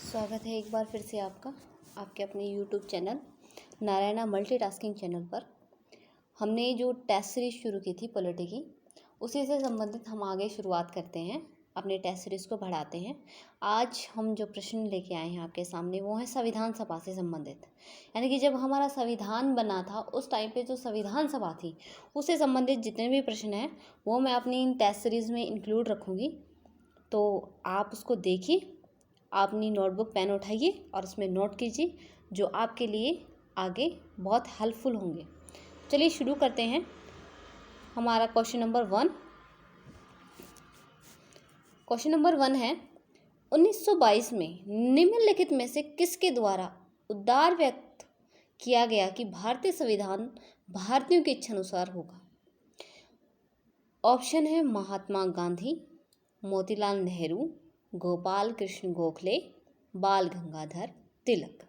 स्वागत है एक बार फिर से आपका आपके अपने YouTube channel Narayana multitasking channel पर। हमने जो टेस्ट सीरीज शुरू की थी पॉलिटी की, उसी से संबंधित हम आगे शुरुआत करते हैं, अपने टेस्ट सीरीज को बढ़ाते हैं। आज हम जो प्रश्न लेके आए हैं आपके सामने वो है संविधान सभा से संबंधित। यानी कि जब हमारा संविधान बना था उस टाइम पे जो संविधान सभा थी उससे संबंधित जितने भी प्रश्न हैं वो मैं अपनी इन टेस्ट सीरीज़ में इंक्लूड रखूँगी। तो आप उसको देखिए, आप अपनी नोटबुक पेन उठाइए और उसमें नोट कीजिए जो आपके लिए आगे बहुत हेल्पफुल होंगे। चलिए शुरू करते हैं। हमारा क्वेश्चन नंबर वन है 1922 में निम्नलिखित में से किसके द्वारा उद्गार व्यक्त किया गया कि भारतीय संविधान भारतीयों की इच्छा अनुसार होगा। ऑप्शन है महात्मा गांधी, मोतीलाल नेहरू, गोपाल कृष्ण गोखले, बाल गंगाधर तिलक।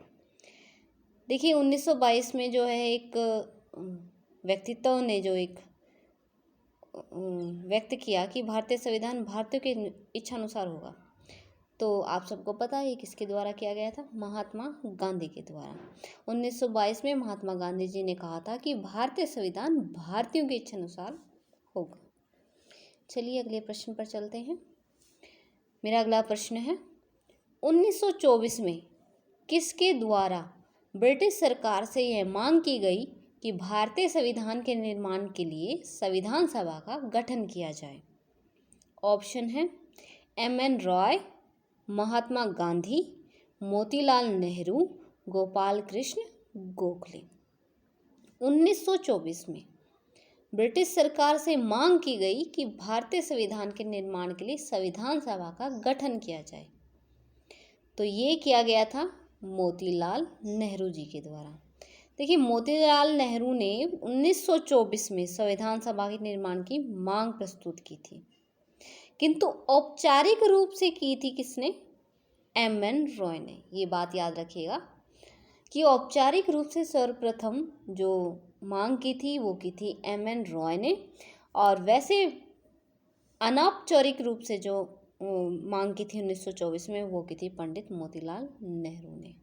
देखिए 1922 में जो है एक व्यक्तित्व ने जो एक व्यक्त किया कि भारतीय संविधान भारतीयों के इच्छा अनुसार होगा, तो आप सबको पता है किसके द्वारा किया गया था? महात्मा गांधी के द्वारा। 1922 में महात्मा गांधी जी ने कहा था कि भारतीय संविधान भारतीयों की इच्छा अनुसार होगा। चलिए अगले प्रश्न पर चलते हैं। मेरा अगला प्रश्न है 1924 में किसके द्वारा ब्रिटिश सरकार से यह मांग की गई कि भारतीय संविधान के निर्माण के लिए संविधान सभा का गठन किया जाए। ऑप्शन है M.N. रॉय, महात्मा गांधी, मोतीलाल नेहरू, गोपाल कृष्ण गोखले। 1924 में ब्रिटिश सरकार से मांग की गई कि भारतीय संविधान के निर्माण के लिए संविधान सभा का गठन किया जाए, तो ये किया गया था मोतीलाल नेहरू जी के द्वारा। देखिए मोतीलाल नेहरू ने 1924 में संविधान सभा के निर्माण की मांग प्रस्तुत की थी, किंतु औपचारिक रूप से की थी किसने? M.N. रॉय ने। ये बात याद रखिएगा कि औपचारिक रूप से सर्वप्रथम जो मांग की थी वो की थी M.N. रॉय ने, और वैसे अनौपचारिक रूप से जो मांग की थी 1924 में वो की थी पंडित मोतीलाल नेहरू ने।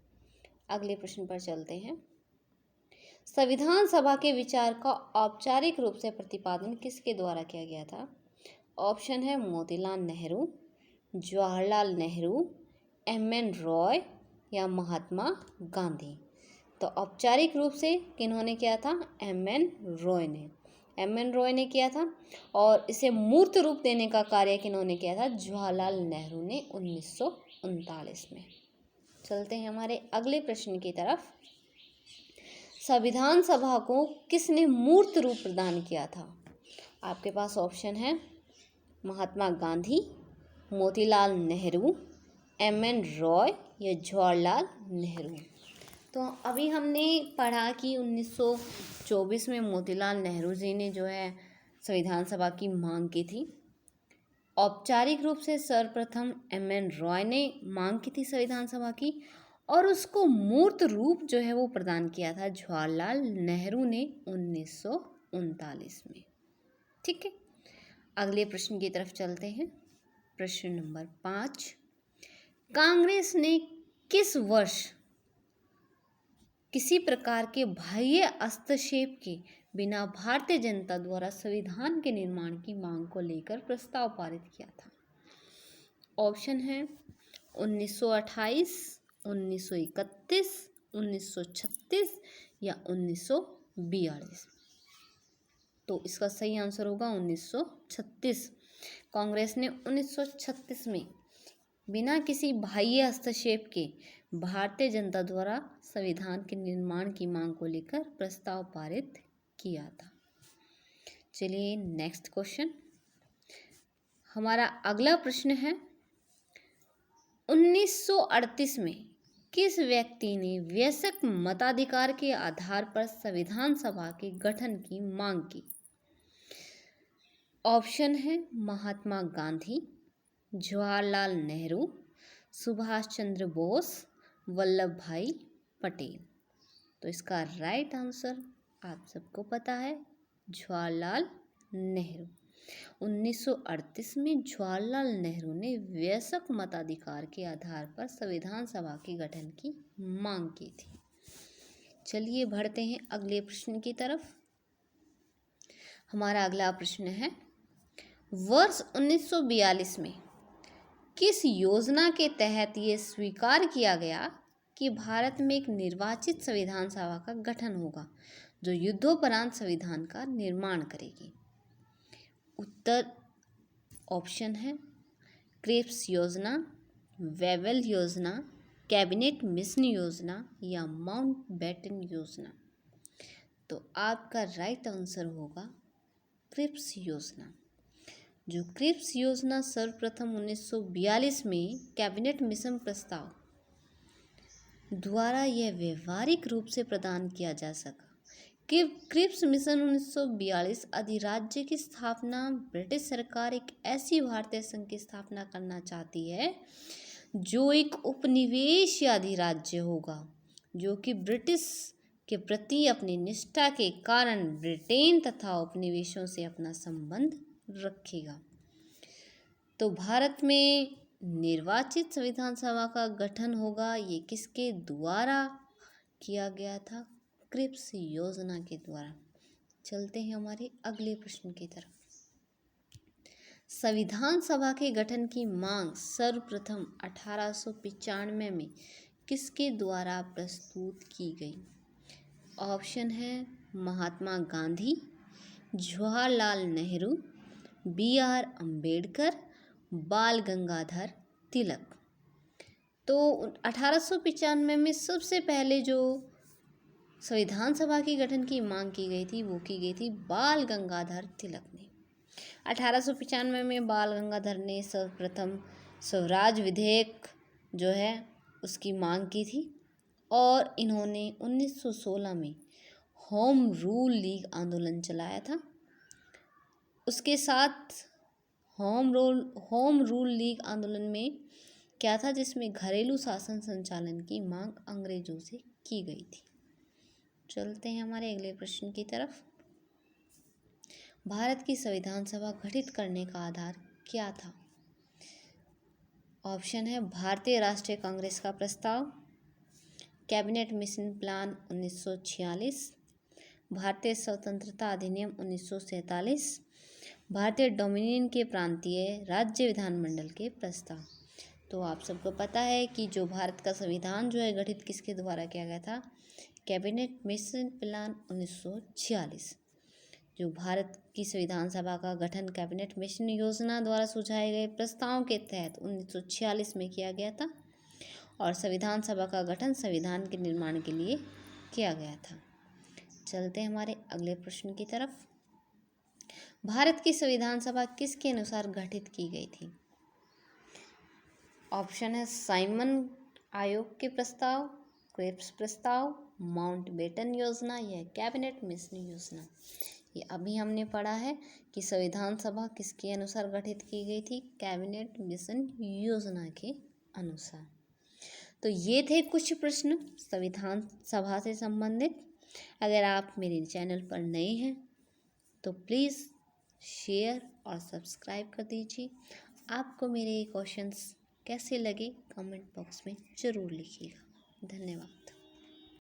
अगले प्रश्न पर चलते हैं। संविधान सभा के विचार का औपचारिक रूप से प्रतिपादन किसके द्वारा किया गया था? ऑप्शन है मोतीलाल नेहरू, जवाहरलाल नेहरू, M.N. रॉय या महात्मा गांधी। तो औपचारिक रूप से किन्होंने किया था? M.N. रॉय ने। M.N. रॉय ने किया था, और इसे मूर्त रूप देने का कार्य किन्होंने किया था? जवाहरलाल नेहरू ने 1939 में। चलते हैं हमारे अगले प्रश्न की तरफ। संविधान सभा को किसने मूर्त रूप प्रदान किया था? आपके पास ऑप्शन है महात्मा गांधी, मोतीलाल नेहरू, M.N. रॉय या जवाहरलाल नेहरू। तो अभी हमने पढ़ा कि 1924 में मोतीलाल नेहरू जी ने जो है संविधान सभा की मांग की थी। औपचारिक रूप से सर्वप्रथम M.N. रॉय ने मांग की थी संविधान सभा की, और उसको मूर्त रूप जो है वो प्रदान किया था जवाहरलाल नेहरू ने 1939 में। ठीक है, अगले प्रश्न की तरफ चलते हैं। प्रश्न नंबर 5, कांग्रेस ने किस वर्ष किसी प्रकार के बाह्य हस्तक्षेप के बिना भारतीय जनता द्वारा संविधान के निर्माण की मांग को लेकर प्रस्ताव पारित किया था? ऑप्शन है 1928, 1931, 1936 या 1942। तो इसका सही आंसर होगा 1936। कांग्रेस ने 1936 में बिना किसी बाह्य हस्तक्षेप के भारतीय जनता द्वारा संविधान के निर्माण की मांग को लेकर प्रस्ताव पारित किया था। चलिए नेक्स्ट क्वेश्चन। हमारा अगला प्रश्न है 1938 में किस व्यक्ति ने वयस्क मताधिकार के आधार पर संविधान सभा के गठन की मांग की? ऑप्शन है महात्मा गांधी, जवाहरलाल नेहरू, सुभाष चंद्र बोस, वल्लभ भाई पटेल। तो इसका राइट आंसर आप सबको पता है, जवाहरलाल नेहरू। 1938 में जवाहरलाल नेहरू ने वयस्क मताधिकार के आधार पर संविधान सभा के गठन की मांग की थी। चलिए बढ़ते हैं अगले प्रश्न की तरफ। हमारा अगला प्रश्न है, वर्ष 1942 में किस योजना के तहत ये स्वीकार किया गया कि भारत में एक निर्वाचित संविधान सभा का गठन होगा जो युद्धोपरांत संविधान का निर्माण करेगी? उत्तर ऑप्शन है क्रिप्स योजना, वेवेल योजना, कैबिनेट मिशन योजना या माउंटबेटन योजना। तो आपका राइट आंसर होगा क्रिप्स योजना। जो क्रिप्स योजना सर्वप्रथम 1942 में कैबिनेट मिशन प्रस्ताव द्वारा यह व्यवहारिक रूप से प्रदान किया जा सका कि क्रिप्स मिशन 1942 अधिराज्य की स्थापना। ब्रिटिश सरकार एक ऐसी भारतीय संघ की स्थापना करना चाहती है जो एक उपनिवेश या अधिराज्य होगा, जो कि ब्रिटिश के प्रति अपनी निष्ठा के कारण ब्रिटेन तथा उपनिवेशों से अपना संबंध रखेगा। तो भारत में निर्वाचित संविधान सभा का गठन होगा, ये किसके द्वारा किया गया था? क्रिप्स योजना के द्वारा। चलते हैं हमारे अगले प्रश्न की तरफ। संविधान सभा के गठन की मांग सर्वप्रथम 1895 में किसके द्वारा प्रस्तुत की गई? ऑप्शन है महात्मा गांधी, जवाहरलाल नेहरू, BR अम्बेडकर, बाल गंगाधर तिलक। तो 1895 में सबसे पहले जो संविधान सभा के गठन की मांग की गई थी वो की गई थी बाल गंगाधर तिलक ने। 1895 में बाल गंगाधर ने सर्वप्रथम स्वराज विधेयक जो है उसकी मांग की थी और इन्होंने 1916 में होम रूल लीग आंदोलन चलाया था। उसके साथ होम रूल लीग आंदोलन में क्या था, जिसमें घरेलू शासन संचालन की मांग अंग्रेजों से की गई थी। चलते हैं हमारे अगले प्रश्न की तरफ। भारत की संविधान सभा गठित करने का आधार क्या था? ऑप्शन है भारतीय राष्ट्रीय कांग्रेस का प्रस्ताव, कैबिनेट मिशन प्लान 1946, भारतीय स्वतंत्रता अधिनियम 1947, भारतीय डोमिनियन के प्रांतीय राज्य विधानमंडल के प्रस्ताव। तो आप सबको पता है कि जो भारत का संविधान जो है गठित किसके द्वारा किया गया था? Cabinet mission plan 1946। जो भारत की संविधान सभा का गठन कैबिनेट मिशन योजना द्वारा सुझाए गए प्रस्तावों के तहत 1946 में किया गया था और संविधान सभा का गठन संविधान के निर्माण के लिए किया गया था। चलते हैं हमारे अगले प्रश्न की तरफ। भारत की संविधान सभा किसके अनुसार गठित की गई थी? ऑप्शन है साइमन आयोग के प्रस्ताव, क्रिप्स प्रस्ताव, माउंटबेटन योजना या कैबिनेट मिशन योजना। ये अभी हमने पढ़ा है कि संविधान सभा किसके अनुसार गठित की गई थी? कैबिनेट मिशन योजना के अनुसार। तो ये थे कुछ प्रश्न संविधान सभा से संबंधित। अगर आप मेरे चैनल पर नए हैं तो प्लीज़ शेयर और सब्सक्राइब कर दीजिए। आपको मेरे क्वेश्चंस कैसे लगे कमेंट बॉक्स में ज़रूर लिखिएगा। धन्यवाद।